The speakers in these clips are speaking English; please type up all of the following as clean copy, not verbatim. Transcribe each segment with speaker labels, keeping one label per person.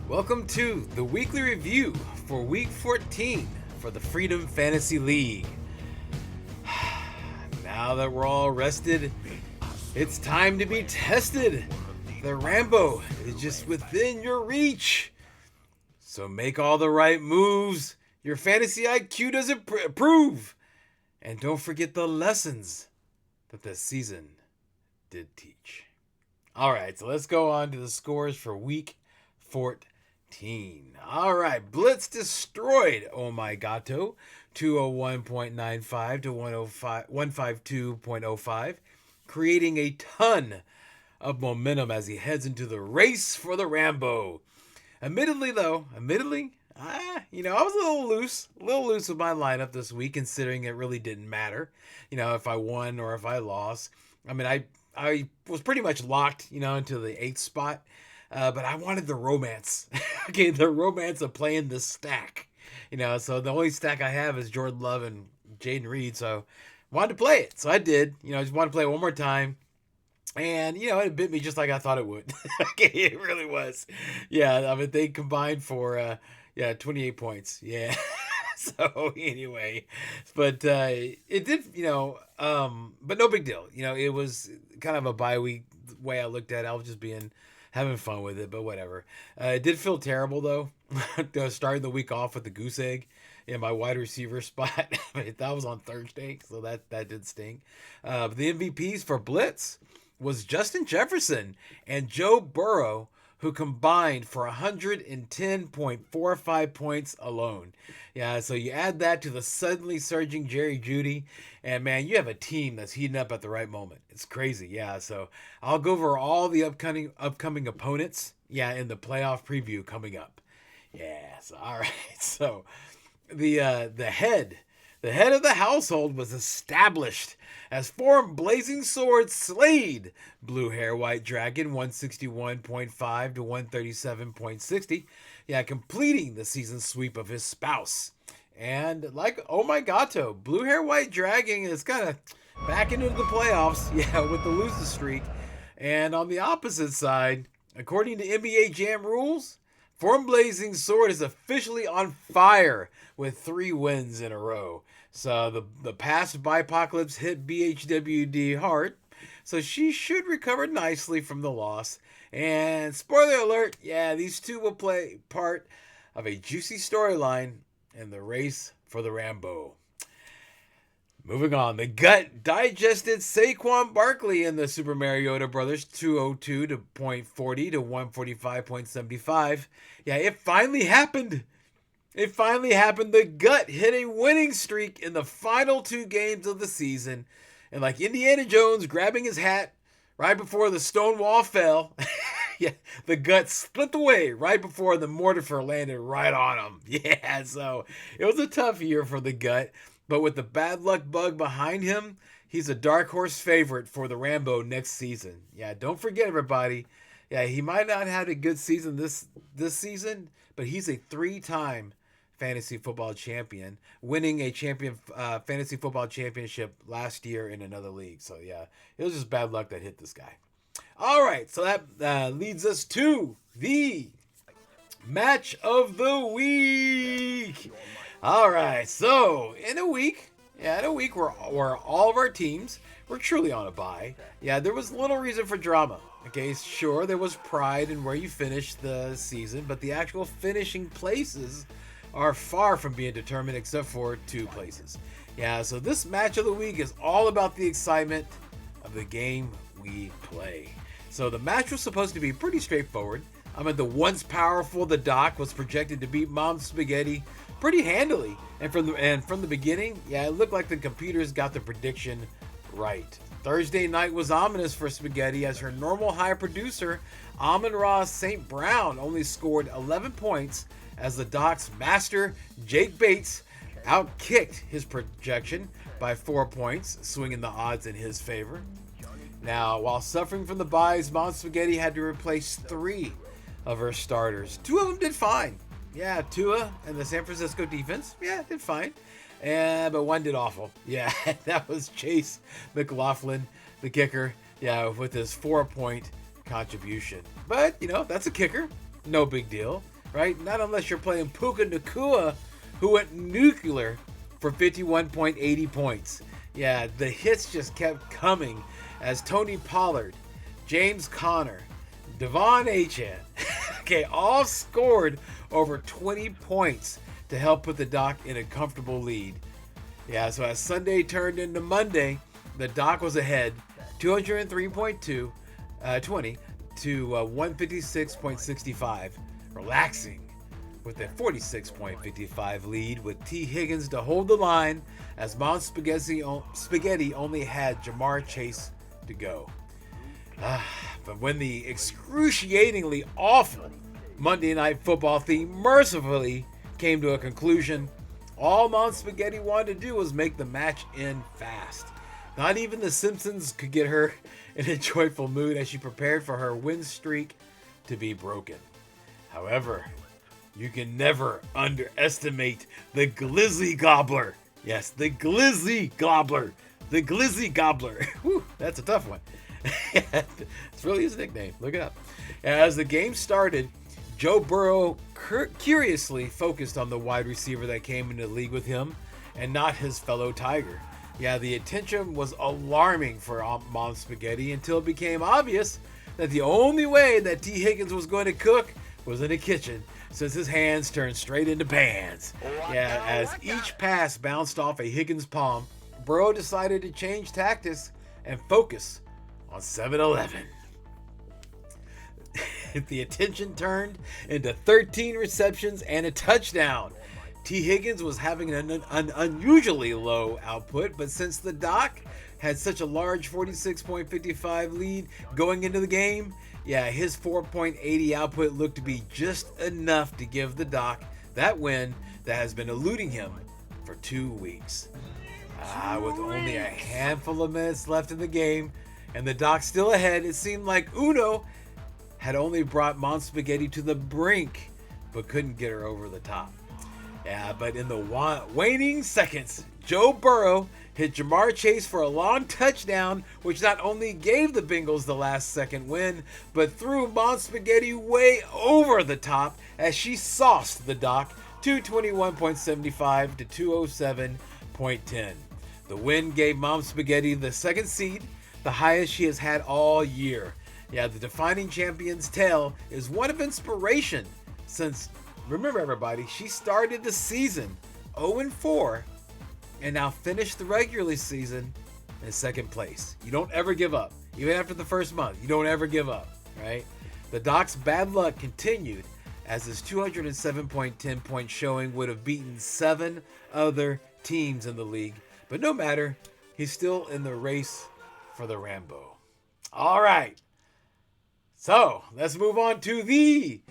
Speaker 1: Welcome to the weekly review for week 14 for the Freedom Fantasy League. Now that we're all rested, it's time to be tested. The Rambo is just within your reach. So make all the right moves. Your fantasy IQ doesn't approve. And don't forget the lessons that the season did teach. All right, so let's go on to the scores for week 14. All right, Blitz destroyed Oh My Gato, 201.95 to 152.05, creating a ton of momentum as he heads into the race for the Rambo. Admittedly, I was a little loose with my lineup this week, considering it really didn't matter, if I won or if I lost. I mean, I was pretty much locked, into the 8th spot, but I wanted the romance. Okay, the romance of playing this stack, so the only stack I have is Jordan Love and Jaden Reed, so I wanted to play it. So I did, I just wanted to play it one more time. And, it bit me just like I thought it would. Okay, it really was. Yeah, I mean, they combined for, 28 points. Yeah. So, anyway. But it did, but no big deal. It was kind of a bye week way I looked at it. I was just having fun with it, but whatever. It did feel terrible, though, starting the week off with the goose egg in my wide receiver spot. That was on Thursday, so that did sting. But the MVPs for Blitz was Justin Jefferson and Joe Burrow, who combined for 110.45 points alone. Yeah, so you add that to the suddenly surging Jerry Jeudy, and man, you have a team that's heating up at the right moment. It's crazy, yeah. So I'll go over all the upcoming opponents, in the playoff preview coming up. Yeah, so all right. So the head of the household was established as Forum Blazing Sword slayed Blue Hair White Dragon 161.5 to 137.60. Yeah, completing the season sweep of his spouse. And like Oh My Gato, Blue Hair White Dragon is kind of back into the playoffs, with the losing streak. And on the opposite side, according to NBA Jam rules, Forum Blazing Sword is officially on fire with 3 wins in a row. So the past Bipocalypse hit BHWD hard, so she should recover nicely from the loss. And spoiler alert, these two will play part of a juicy storyline in the race for the Rambo. Moving on, the gut digested Saquon Barkley in the Super Mariota Brothers 202 to .40 to 145.75. It finally happened. It finally happened. The gut hit a winning streak in the final 2 games of the season. And like Indiana Jones grabbing his hat right before the stone wall fell, the gut split away right before the mortar landed right on him. Yeah, so it was a tough year for the gut. But with the bad luck bug behind him, he's a dark horse favorite for the Rambo next season. Yeah, don't forget, everybody. Yeah, he might not have a good season this season, but he's a 3-time fantasy football champion, winning a fantasy football championship last year in another league. So, it was just bad luck that hit this guy. All right, so that leads us to the match of the week. All right, so in a week where all of our teams were truly on a bye, there was little reason for drama. Okay, sure, there was pride in where you finished the season, but the actual finishing places are far from being determined except for 2 places. So this match of the week is all about the excitement of the game we play. So the match was supposed to be pretty straightforward. The once powerful The Doc was projected to beat Mom Spaghetti pretty handily. And from the beginning, it looked like the computers got the prediction right. Thursday night was ominous for Spaghetti as her normal high producer, Amon-Ra St. Brown, only scored 11 points as the Doc's master, Jake Bates, outkicked his projection by 4 points, swinging the odds in his favor. Now, while suffering from the byes, Mom Spaghetti had to replace 3 of her starters. 2 of them did fine. Tua and the San Francisco defense, did fine. But one did awful. That was Chase McLaughlin, the kicker, with his 4-point contribution. But, that's a kicker. No big deal. right? Not unless you're playing Puka Nakua, who went nuclear for 51.80 points. Yeah, the hits just kept coming as Tony Pollard, James Conner, Devon Achane, okay, all scored over 20 points to help put the Doc in a comfortable lead. Yeah, so as Sunday turned into Monday, the Doc was ahead 203.20 to 156.65, relaxing with a 46.55 lead with T. Higgins to hold the line as Mount Spaghetti only had Jamar Chase to go. But when the excruciatingly awful Monday Night Football theme mercifully came to a conclusion, all Mount Spaghetti wanted to do was make the match end fast. Not even the Simpsons could get her in a joyful mood as she prepared for her win streak to be broken. However, you can never underestimate the Glizzy Gobbler. Yes, the Glizzy Gobbler. The Glizzy Gobbler. Whew, that's a tough one. It's really his nickname. Look it up. As the game started, Joe Burrow curiously focused on the wide receiver that came into the league with him and not his fellow Tiger. Yeah, the attention was alarming for Mom Spaghetti until it became obvious that the only way that T. Higgins was going to cook was in the kitchen, since his hands turned straight into pans. Yeah, as each pass bounced off a Higgins palm, Burrow decided to change tactics and focus on 7-Eleven. The attention turned into 13 receptions and a touchdown. T. Higgins was having an unusually low output, but since the Doc had such a large 46.55 lead going into the game, yeah, his 4.80 output looked to be just enough to give the Doc that win that has been eluding him for 2 weeks. With only a handful of minutes left in the game and the Doc still ahead, it seemed like Uno had only brought Mom Spaghetti to the brink but couldn't get her over the top. Yeah, but in the waning seconds, Joe Burrow hit Jamar Chase for a long touchdown, which not only gave the Bengals the last second win, but threw Mom Spaghetti way over the top as she sauced the Doc 221.75 to 207.10. The win gave Mom Spaghetti the second seed, the highest she has had all year. Yeah, the defining champion's tale is one of inspiration since, remember everybody, she started the season 0-4 and now finished the regular season in second place. You don't ever give up. Even after the first month, you don't ever give up, right? The Doc's bad luck continued as his 207.10 point showing would have beaten 7 other teams in the league. But no matter, he's still in the race for the Rambo. All right. So let's move on to the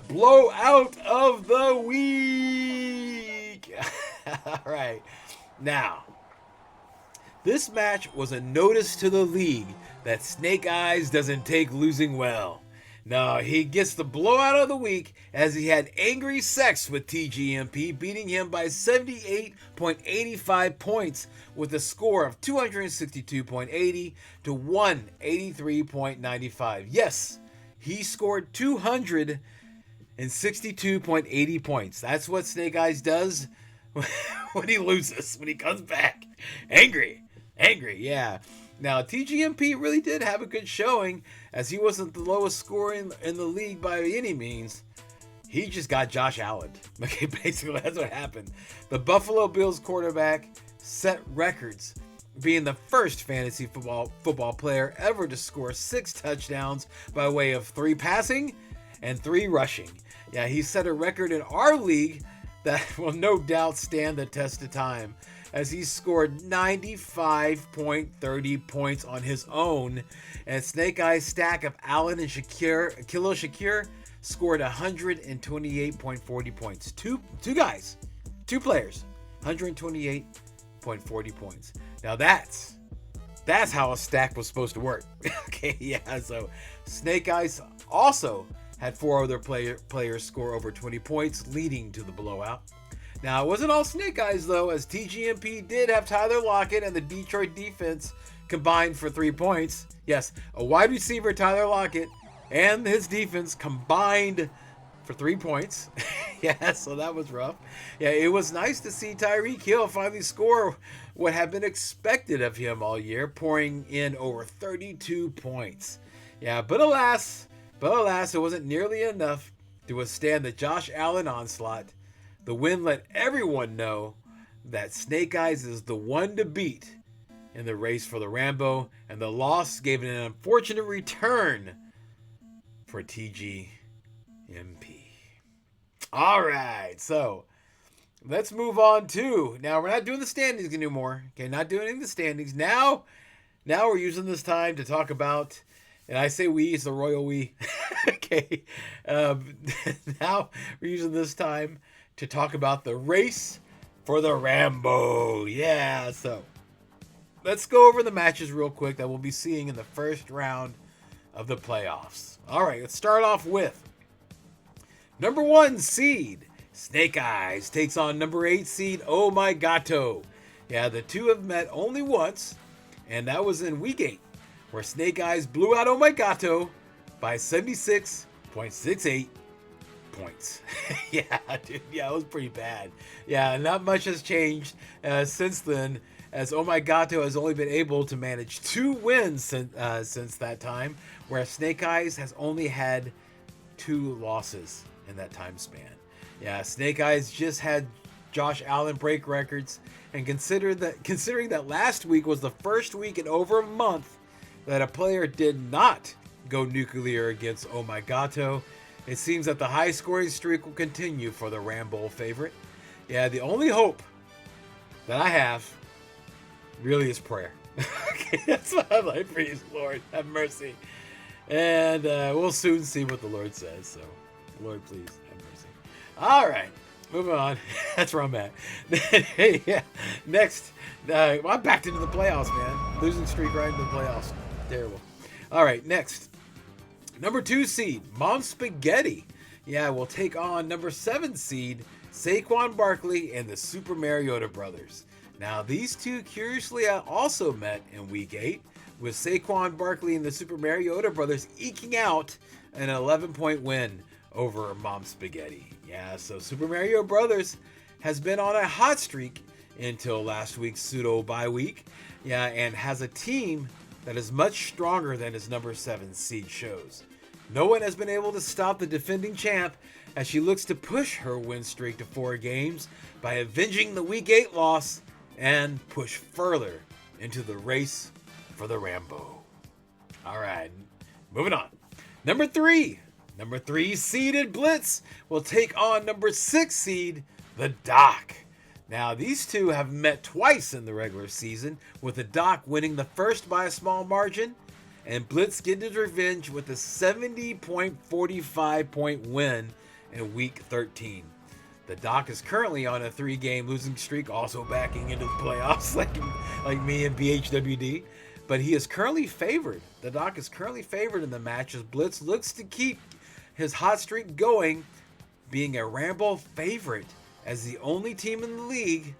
Speaker 1: blowout of the week. All right. Now, this match was a notice to the league that Snake Eyes doesn't take losing well. No, he gets the blowout of the week as he had angry sex with TGMP, beating him by 78.85 points with a score of 262.80 to 183.95. Yes, he scored 262.80 points. That's what Snake Eyes does when he loses, when he comes back. Angry, yeah. Now, TGMP really did have a good showing, as he wasn't the lowest scorer in the league by any means. He just got Josh Allen. Okay, basically, that's what happened. The Buffalo Bills quarterback set records, being the first fantasy football player ever to score 6 touchdowns by way of 3 passing and 3 rushing. Yeah, he set a record in our league that will no doubt stand the test of time, as he scored 95.30 points on his own, and Snake Eyes' stack of Allen and Khalil Shakir scored 128.40 points. Two guys, 2 players, 128.40 points. Now that's how a stack was supposed to work. Okay, yeah, so Snake Eyes also had 4 other players score over 20 points, leading to the blowout. Now, it wasn't all Snake Eyes, though, as TGMP did have Tyler Lockett and the Detroit defense combined for 3 points. Yes, a wide receiver, Tyler Lockett, and his defense combined for 3 points. Yeah, so that was rough. Yeah, it was nice to see Tyreek Hill finally score what had been expected of him all year, pouring in over 32 points. Yeah, but alas, it wasn't nearly enough to withstand the Josh Allen onslaught. The win let everyone know that Snake Eyes is the one to beat in the race for the Rambo, and the loss gave it an unfortunate return for TGMP. All right, so let's move on to, now we're not doing the standings anymore. Okay, not doing any of the standings. Now we're using this time to talk about, and I say we, it's the royal we. Okay, now we're using this time to talk about the race for the Rambo. Yeah, so let's go over the matches real quick that we'll be seeing in the first round of the playoffs. All right, let's start off with number 1 seed, Snake Eyes, takes on number 8 seed, Oh My Gato. Yeah, the two have met only once, and that was in Week 8, where Snake Eyes blew out Oh My Gato by 76.68 points. Yeah, dude, yeah, it was pretty bad. Yeah, not much has changed since then, as Oh My Gato has only been able to manage 2 wins since that time, where Snake Eyes has only had 2 losses in that time span. Yeah, Snake Eyes just had Josh Allen break records, and considering that last week was the first week in over a month that a player did not go nuclear against Oh My Gato, it seems that the high scoring streak will continue for the Rambo favorite. Yeah, the only hope that I have really is prayer. Okay, that's what I like. Praise Lord, have mercy. And we'll soon see what the Lord says. So, Lord, please have mercy. All right, moving on. That's where I'm at. Hey, yeah. Next, I'm backed into the playoffs, man. Losing streak right into the playoffs. Terrible. All right, next. Number 2 seed, Mom Spaghetti. Yeah, will take on number 7 seed, Saquon Barkley and the Super Mariota Brothers. Now, these two curiously also met in Week 8, with Saquon Barkley and the Super Mariota Brothers eking out an 11-point win over Mom Spaghetti. Yeah, so Super Mario Brothers has been on a hot streak until last week's pseudo bye week. Yeah, and has a team that is much stronger than his number 7 seed shows. No one has been able to stop the defending champ as she looks to push her win streak to 4 games by avenging the Week 8 loss and push further into the race for the Rambo. All right, moving on. Number 3 seeded Blitz will take on number 6 seed, the Doc. Now, these two have met twice in the regular season, with the Doc winning the first by a small margin, and Blitz getting his revenge with a 70.45 point win in Week 13. The Doc is currently on a 3-game losing streak, also backing into the playoffs like me and BHWD. But he is currently favored. The Doc is currently favored in the match as Blitz looks to keep his hot streak going, being a Rambo favorite as the only team in the league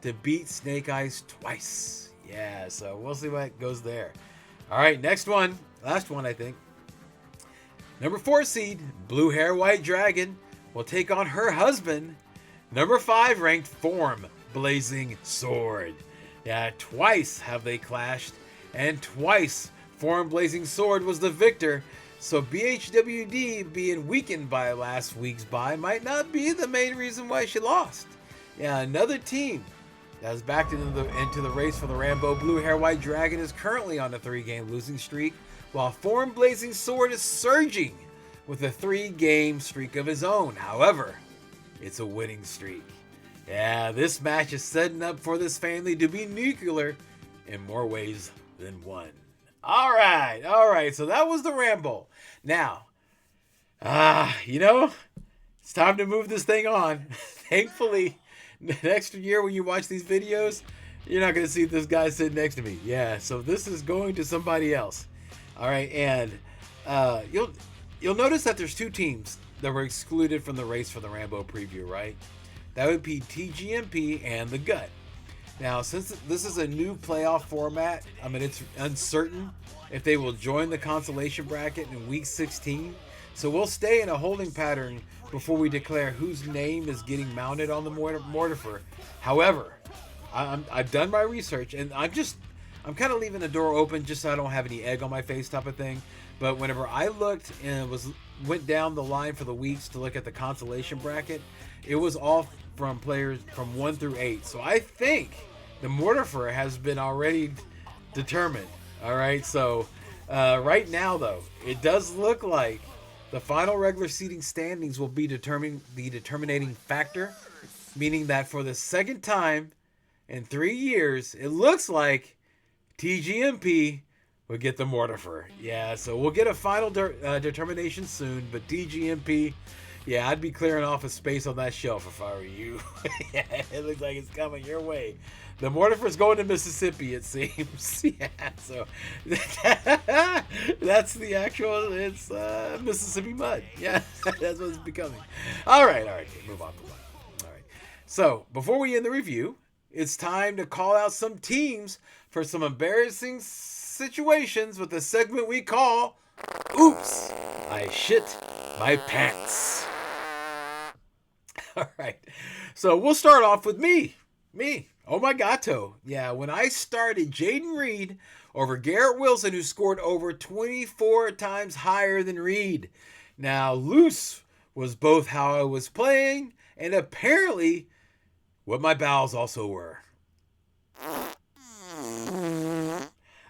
Speaker 1: to beat Snake Eyes twice. Yeah, so we'll see what goes there. All right, next one. Last one, I think. Number 4 seed, Blue Hair White Dragon, will take on her husband, number 5 ranked Form Blazing Sword. Yeah, twice have they clashed, and twice Form Blazing Sword was the victor. So BHWD being weakened by last week's bye might not be the main reason why she lost. Yeah, another team that is backed into the race for the Rambo, Blue Hair White Dragon, is currently on a 3-game losing streak, while Form Blazing Sword is surging with a 3-game streak of his own. However, it's a winning streak. Yeah, this match is setting up for this family to be nuclear in more ways than one. All right, so that was the Rambo. Now, it's time to move this thing on. Thankfully, next year when you watch these videos, you're not going to see this guy sitting next to me. Yeah, so this is going to somebody else. All right, and you'll notice that there's 2 teams that were excluded from the race for the Rambo preview, right? That would be TGMP and the Gut. Now, since this is a new playoff format, I mean, it's uncertain if they will join the consolation bracket in Week 16. So we'll stay in a holding pattern before we declare whose name is getting mounted on the mortifer. However, I've done my research, and I'm kind of leaving the door open just so I don't have any egg on my face type of thing. But whenever I looked and went down the line for the weeks to look at the consolation bracket, it was all from players from 1 through 8. So I think the mortifer has been already determined. All right, so right now though, it does look like the final regular seating standings will be the determining factor, meaning that for the second time in 3 years, it looks like TGMP will get the mortifer. Yeah, so we'll get a final determination soon, but TGMP, yeah, I'd be clearing off a space on that shelf if I were you. Yeah, it looks like it's coming your way. The mortifer's going to Mississippi, it seems. Yeah, so that's the actual, it's Mississippi mud. Yeah, that's what it's becoming. All right, move on. All right, so before we end the review, it's time to call out some teams for some embarrassing situations with the segment we call Oops, I Shit My Pants. All right, so we'll start off with me. Oh my gato. Yeah, when I started Jaden Reed over Garrett Wilson, who scored over 24 times higher than Reed. Now, loose was both how I was playing and apparently what my bowels also were.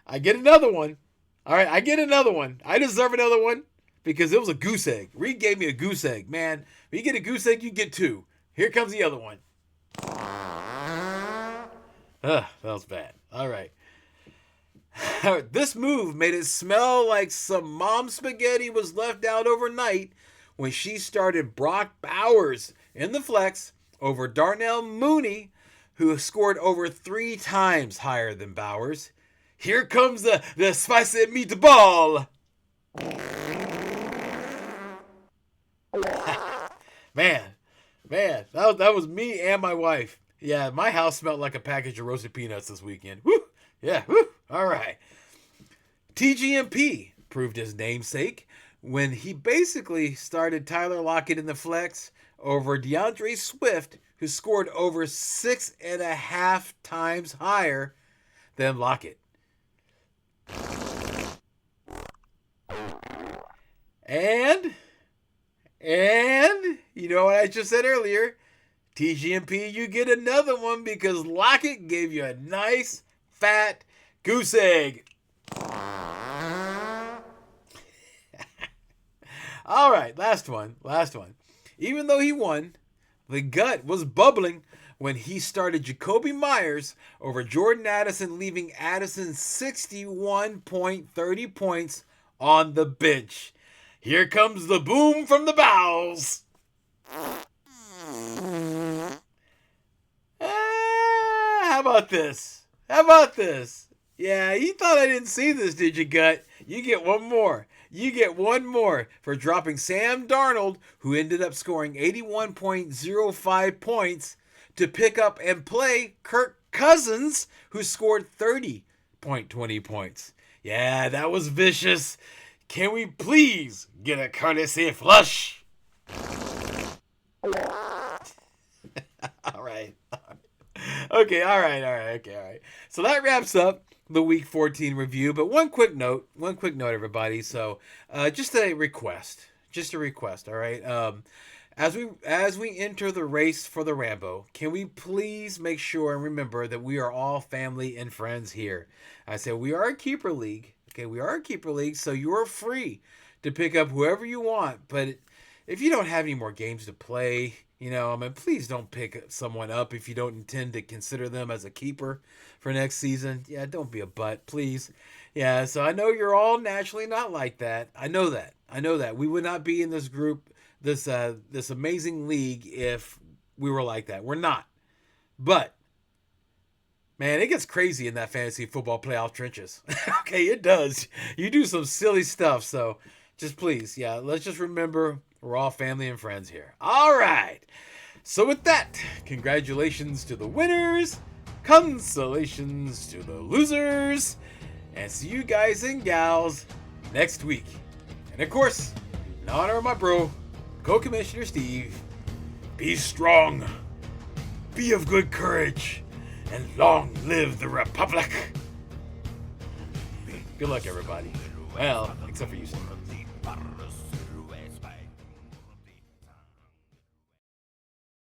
Speaker 1: I get another one. All right, I get another one. I deserve another one because it was a goose egg. Reed gave me a goose egg. Man, when you get a goose egg, you get 2. Here comes the other one. That was bad. All right. This move made it smell like some mom spaghetti was left out overnight when she started Brock Bowers in the flex over Darnell Mooney, who scored over 3 times higher than Bowers. Here comes the spicy meatball. Man, that was me and my wife. Yeah, my house smelled like a package of roasted peanuts this weekend. Woo! Yeah, woo! All right. TGMP proved his namesake when he basically started Tyler Lockett in the flex over DeAndre Swift, who scored over 6.5 times higher than Lockett. And you know what I just said earlier? TGMP, you get another one because Lockett gave you a nice, fat goose egg. All right, last one. Even though he won, the gut was bubbling when he started Jacoby Myers over Jordan Addison, leaving Addison 61.30 points on the bench. Here comes the boom from the bowels. How about this? Yeah, you thought I didn't see this, did you, Gut? You get one more. For dropping Sam Darnold, who ended up scoring 81.05 points, to pick up and play Kirk Cousins, who scored 30.20 points. Yeah, that was vicious. Can we please get a courtesy flush? All right. Okay, all right. So that wraps up the Week 14 review. But one quick note, everybody. So just a request. All right. As we enter the race for the Rambo, can we please make sure and remember that we are all family and friends here? I said we are a keeper league. Okay, we are a keeper league, so you are free to pick up whoever you want. But if you don't have any more games to play, please don't pick someone up if you don't intend to consider them as a keeper for next season. Yeah, don't be a butt, please. Yeah, so I know you're all naturally not like that. I know that. We would not be in this group, this amazing league if we were like that. We're not. But man, it gets crazy in that fantasy football playoff trenches. Okay, it does. You do some silly stuff, so just please, yeah, let's just remember we're all family and friends here. All right. So with that, congratulations to the winners, consolations to the losers, and see you guys and gals next week. And of course, In honor of my bro, Co-Commissioner Steve, be strong, be of good courage, and long live the Republic. Good luck, everybody. Well, except for you, Steve.